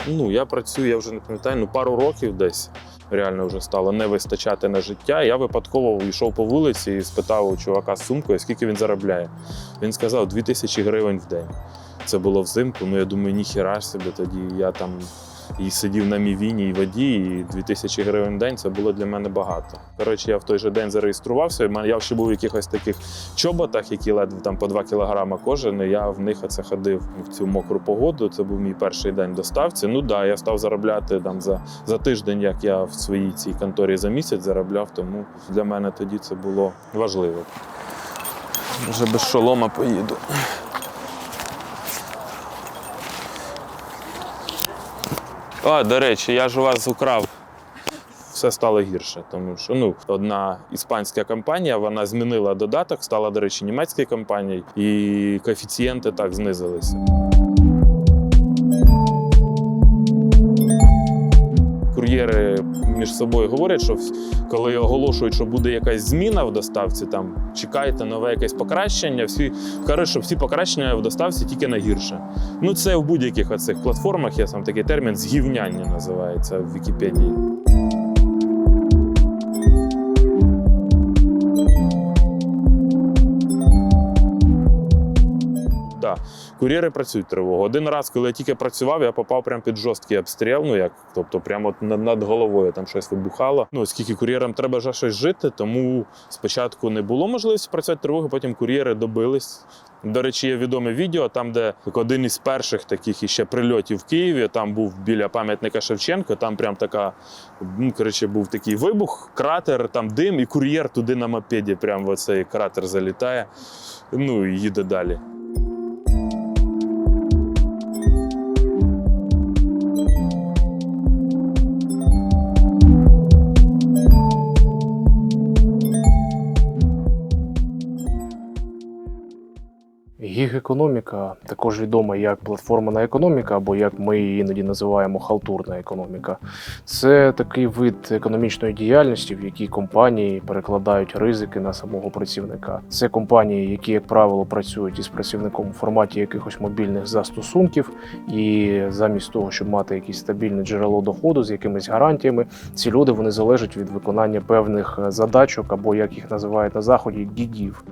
Я працюю, я вже не пам'ятаю, пару років десь. Реально вже стало не вистачати на життя. Я випадково йшов по вулиці і спитав у чувака з сумкою, скільки він заробляє. Він сказав 2000 гривень в день. Це було взимку, я думаю, ніхіра собі тоді. Я там і сидів на мівіні і воді, і 2000 гривень в день – це було для мене багато. Коротше, я в той же день зареєструвався, я ще був в якихось таких чоботах, які ледве там по 2 кілограма кожен, і я в них оце ходив в цю мокру погоду, це був мій перший день доставці. Я став заробляти там за тиждень, як я в своїй цій конторі за місяць заробляв, тому для мене тоді це було важливо. Вже без шолома поїду. До речі, я ж у вас украв. Все стало гірше, тому що одна іспанська компанія, вона змінила додаток, стала, до речі, німецькою компанією, і коефіцієнти так знизилися. Кур'єри між собою говорять, що коли оголошують, що буде якась зміна в доставці, там чекайте нове якесь покращення, всі кажуть, що всі покращення в доставці тільки на гірше. Це в будь-яких оцих платформах, є сам такий термін «згівняння» називається в Вікіпедії. Кур'єри працюють тривогу. Один раз, коли я тільки працював, я попав прямо під жорсткий обстріл, тобто прямо над головою там щось вибухало. Оскільки кур'єрам треба вже щось жити, тому спочатку не було можливості працювати тривогу, потім кур'єри добились. До речі, є відоме відео, там, де один із перших таких іще прильотів в Києві, там був біля пам'ятника Шевченка, там прям був такий вибух, кратер, там дим, і кур'єр туди на мопеді прямо в цей кратер залітає, і їде далі. Гіг-економіка, також відома як платформена економіка, або як ми її іноді називаємо халтурна економіка. Це такий вид економічної діяльності, в якій компанії перекладають ризики на самого працівника. Це компанії, які, як правило, працюють із працівником у форматі якихось мобільних застосунків, і замість того, щоб мати якесь стабільне джерело доходу з якимись гарантіями, ці люди вони залежать від виконання певних задачок, або, як їх називають на Заході, гігів.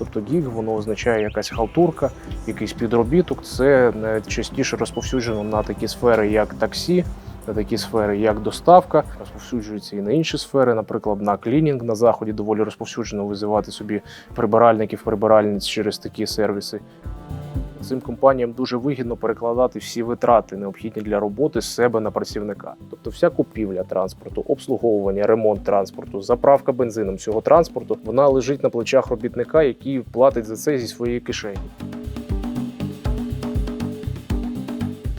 Тобто гіг, воно означає якась халтурка, якийсь підробіток. Це найчастіше розповсюджено на такі сфери, як таксі, на такі сфери, як доставка. Розповсюджується і на інші сфери, наприклад, на клінінг на Заході доволі розповсюджено визивати собі прибиральників, прибиральниць через такі сервіси. Цим компаніям дуже вигідно перекладати всі витрати, необхідні для роботи, з себе на працівника. Тобто вся купівля транспорту, обслуговування, ремонт транспорту, заправка бензином цього транспорту, вона лежить на плечах робітника, який платить за це зі своєї кишені.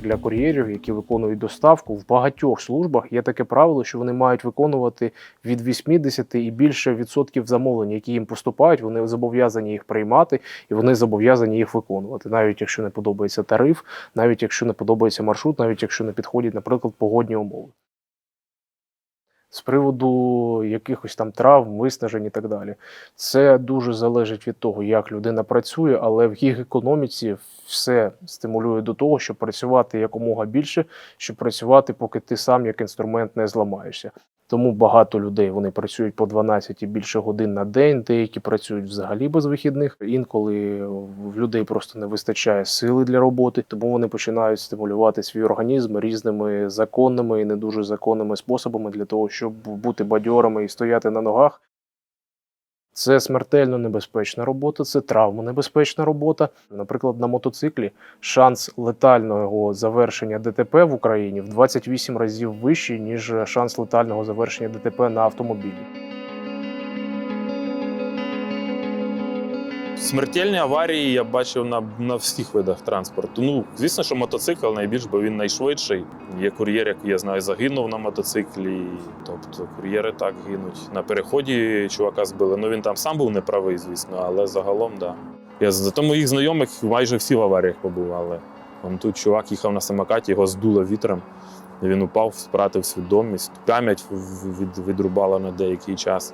Для кур'єрів, які виконують доставку, в багатьох службах є таке правило, що вони мають виконувати від 80 і більше відсотків замовлень, які їм поступають, вони зобов'язані їх приймати і вони зобов'язані їх виконувати. Навіть якщо не подобається тариф, навіть якщо не подобається маршрут, навіть якщо не підходять, наприклад, погодні умови. З приводу якихось там травм, виснажень і так далі. Це дуже залежить від того, як людина працює, але в гіг-економіці все стимулює до того, щоб працювати якомога більше, щоб працювати, поки ти сам як інструмент не зламаєшся. Тому багато людей, вони працюють по 12 і більше годин на день, деякі працюють взагалі без вихідних. Інколи в людей просто не вистачає сили для роботи, тому вони починають стимулювати свій організм різними законними і не дуже законними способами для того, щоб бути бадьорими і стояти на ногах. Це смертельно небезпечна робота, це травмонебезпечна робота. Наприклад, на мотоциклі шанс летального завершення ДТП в Україні в 28 разів вищий, ніж шанс летального завершення ДТП на автомобілі. Смертельні аварії я бачив на всіх видах транспорту. Звісно, що мотоцикл найбільш, бо він найшвидший. Є кур'єр, який, я знаю, загинув на мотоциклі. Тобто кур'єри так гинуть. На переході чувака збили. Він там сам був неправий, звісно, але загалом, так. Да. Зато моїх знайомих майже всі в аваріях побували. Тут чувак їхав на самокаті, його здуло вітром. Він упав, втратив свідомість. Пам'ять відрубала на деякий час.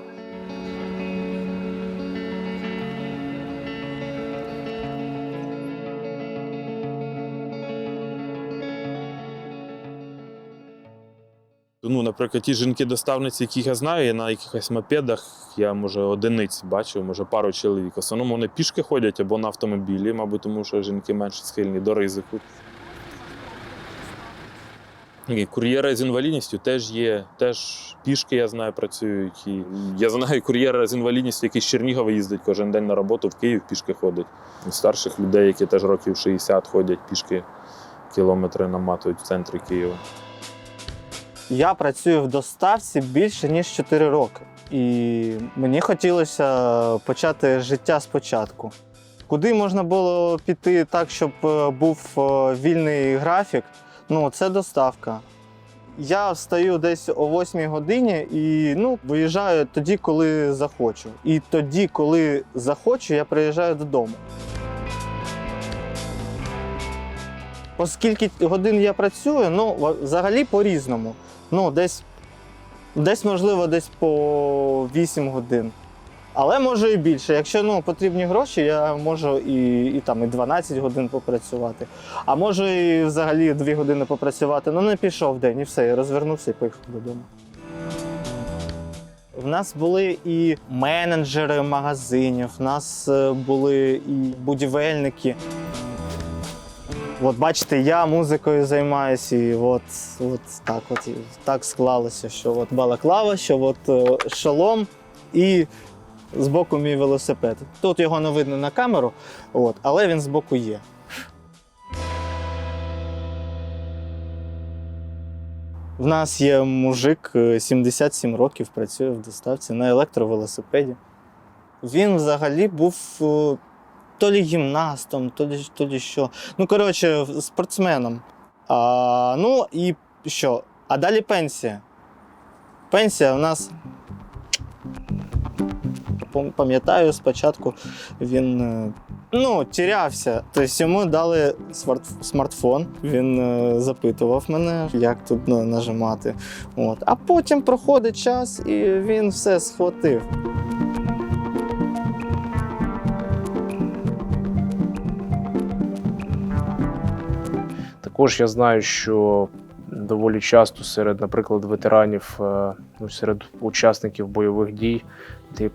Ну, наприклад, ті жінки-доставниці, яких я знаю, на якихось мопедах я, може, одиниць бачив, може, пару чоловік. В основному вони пішки ходять або на автомобілі, мабуть, тому що жінки менш схильні до ризику. І кур'єри з інвалідністю теж є, теж пішки, я знаю, працюють. І я знаю кур'єра з інвалідністю, який з Чернігова їздить кожен день на роботу, в Київ пішки ходить. І старших людей, які теж років 60 ходять пішки, кілометри наматують в центрі Києва. Я працюю в доставці більше, ніж 4 роки. І мені хотілося почати життя спочатку. Куди можна було піти так, щоб був вільний графік? Ну, це доставка. Я встаю десь о 8 годині і виїжджаю тоді, коли захочу. І тоді, коли захочу, я приїжджаю додому. Оскільки годин я працюю, взагалі по-різному. Можливо, десь по 8 годин. Але можу і більше. Якщо потрібні гроші, я можу і 12 годин попрацювати. А можу і взагалі 2 години попрацювати. Не пішов день і все, я розвернувся і поїхав додому. В нас були і менеджери магазинів, в нас були і будівельники. От бачите, я музикою займаюся, і так склалося, що балаклава, що шолом і збоку мій велосипед. Тут його не видно на камеру, але він збоку є. В нас є мужик, 77 років, працює в доставці на електровелосипеді. Він взагалі був то лі гімнастом, то лі що. Спортсменом. І що? А далі пенсія. Пенсія у нас, пам'ятаю, спочатку він тірявся. Тобто йому дали смартфон, він запитував мене, як тут нажимати. А потім проходить час і він все схватив. Також я знаю, що доволі часто серед, наприклад, ветеранів, серед учасників бойових дій,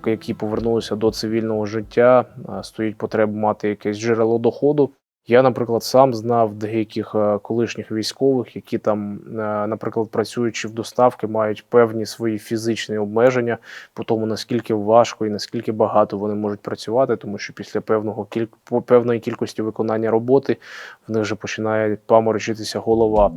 які повернулися до цивільного життя, стоїть потреба мати якесь джерело доходу. Я, наприклад, сам знав деяких колишніх військових, які там, наприклад, працюючи в доставки, мають певні свої фізичні обмеження по тому, наскільки важко і наскільки багато вони можуть працювати, тому що після певної кількості виконання роботи в них вже починає паморочитися голова.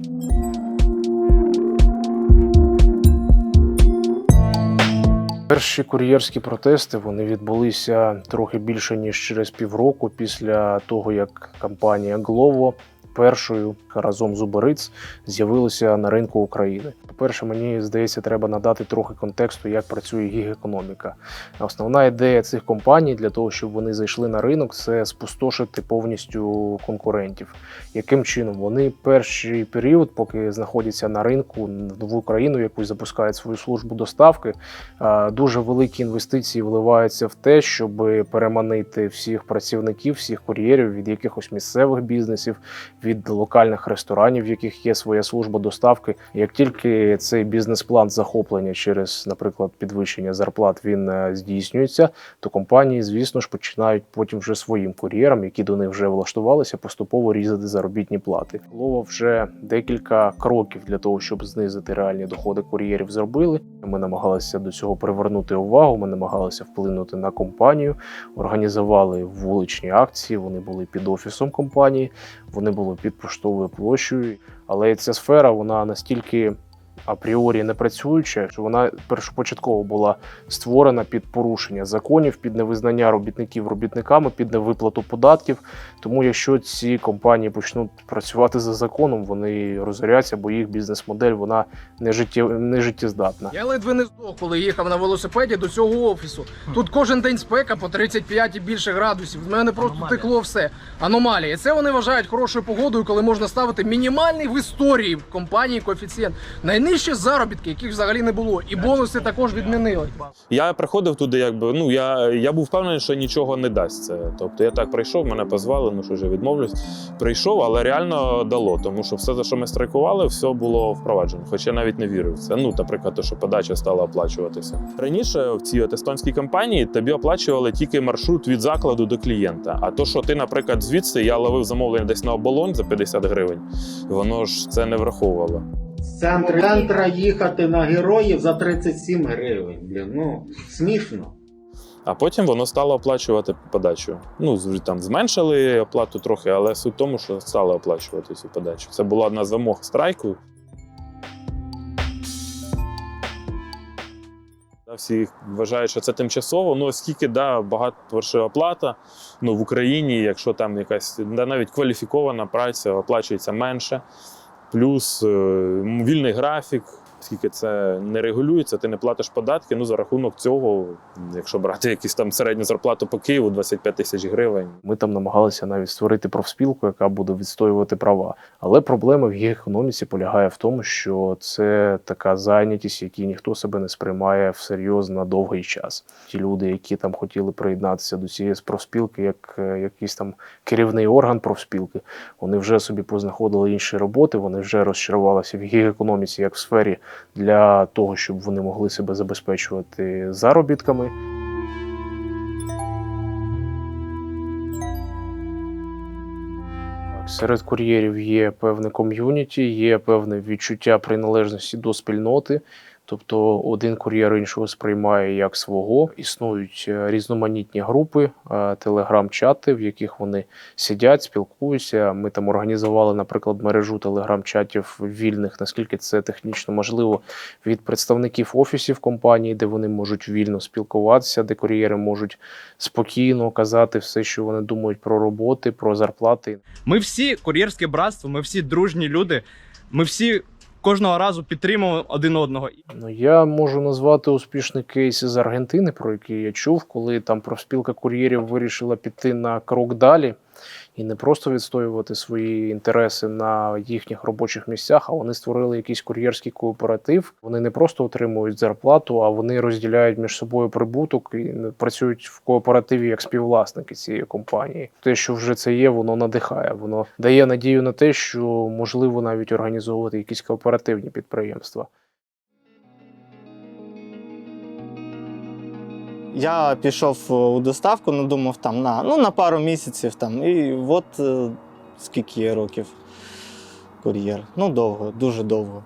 Перші кур'єрські протести вони відбулися трохи більше, ніж через півроку після того, як компанія Glovo першою разом з Uber Eats з'явилася на ринку України. По-перше, мені здається, треба надати трохи контексту, як працює гіг-економіка. Основна ідея цих компаній для того, щоб вони зайшли на ринок, це спустошити повністю конкурентів. Яким чином? Вони перший період, поки знаходяться на ринку, нову країну, яку запускають свою службу доставки, дуже великі інвестиції вливаються в те, щоб переманити всіх працівників, всіх кур'єрів від якихось місцевих бізнесів, від локальних ресторанів, в яких є своя служба доставки. Як тільки цей бізнес-план захоплення через, наприклад, підвищення зарплат, він здійснюється, то компанії, звісно ж, починають потім вже своїм кур'єрам, які до них вже влаштувалися, поступово різати заробітні плати. Glovo вже декілька кроків для того, щоб знизити реальні доходи кур'єрів, зробили. Ми намагалися до цього привернути увагу, ми намагалися вплинути на компанію, організували вуличні акції, вони були під офісом компанії, вони були під Поштовою площею, але ця сфера, вона настільки апріорі не працююча, що вона першопочатково була створена під порушення законів, під невизнання робітників робітниками, під невиплату податків. Тому якщо ці компанії почнуть працювати за законом, вони розоряться, бо їх бізнес-модель, вона не життєздатна. Я ледве не здох, коли їхав на велосипеді до цього офісу. Тут кожен день спека по 35 і більше градусів. В мене просто текло все. Аномалія. Це вони вважають хорошою погодою, коли можна ставити мінімальний в історії в компанії коефіцієнт. Найнижчі заробітки, яких взагалі не було. І бонуси також відмінили. Я приходив туди, я був впевнений, що нічого не дасть це. Тобто я так прийшов, мене позвали, що вже відмовлюсь. прийшов, але реально дало, тому що все, за що ми страйкували, все було впроваджено. Хоча я навіть не вірив в це. Ну, наприклад, те, що подача стала оплачуватися. Раніше в цій естонській компанії тобі оплачували тільки маршрут від закладу до клієнта. А то, що ти, наприклад, звідси, я ловив замовлення десь на оболонь за 50 гривень, воно ж це не враховувало. З центра їхати на Героїв за 37 гривень. Блін, ну, смішно. А потім воно стало оплачувати подачу. Ну, там зменшили оплату трохи, але суть в тому, що стало оплачувати цю подачу. Це була одна з вимог страйку. Всі вважають, що це тимчасово. Ну, оскільки, багато перша оплата, в Україні, якщо там якась навіть кваліфікована праця, оплачується менше. Плюс вільний графік, оскільки це не регулюється, ти не платиш податки, за рахунок цього, якщо брати якусь там середню зарплату по Києву, 25 тисяч гривень. Ми там намагалися навіть створити профспілку, яка буде відстоювати права. Але проблема в гіг-економіці полягає в тому, що це така зайнятість, в якій ніхто себе не сприймає всерйоз на довгий час. Ті люди, які там хотіли приєднатися до цієї профспілки, як якийсь там керівний орган профспілки, вони вже собі познаходили інші роботи, вони вже розчарувалися в гіг-економіці як в сфері для того, щоб вони могли себе забезпечувати заробітками. Серед кур'єрів є певне ком'юніті, є певне відчуття приналежності до спільноти. Тобто один кур'єр іншого сприймає як свого. Існують різноманітні групи, телеграм-чати, в яких вони сидять, спілкуються. Ми там організували, наприклад, мережу телеграм-чатів вільних, наскільки це технічно можливо, від представників офісів компанії, де вони можуть вільно спілкуватися, де кур'єри можуть спокійно казати все, що вони думають про роботи, про зарплати. Ми всі кур'єрське братство, ми всі дружні люди, ми всі кожного разу підтримуємо один одного. Я можу назвати успішний кейс із Аргентини, про який я чув, коли там профспілка кур'єрів вирішила піти на крок далі і не просто відстоювати свої інтереси на їхніх робочих місцях, а вони створили якийсь кур'єрський кооператив. Вони не просто отримують зарплату, а вони розділяють між собою прибуток і працюють в кооперативі як співвласники цієї компанії. Те, що вже це є, воно надихає, воно дає надію на те, що можливо навіть організовувати якісь кооперативні підприємства. Я пішов у доставку, думав там на пару місяців там, і от скільки є років кур'єр. Довго, дуже довго.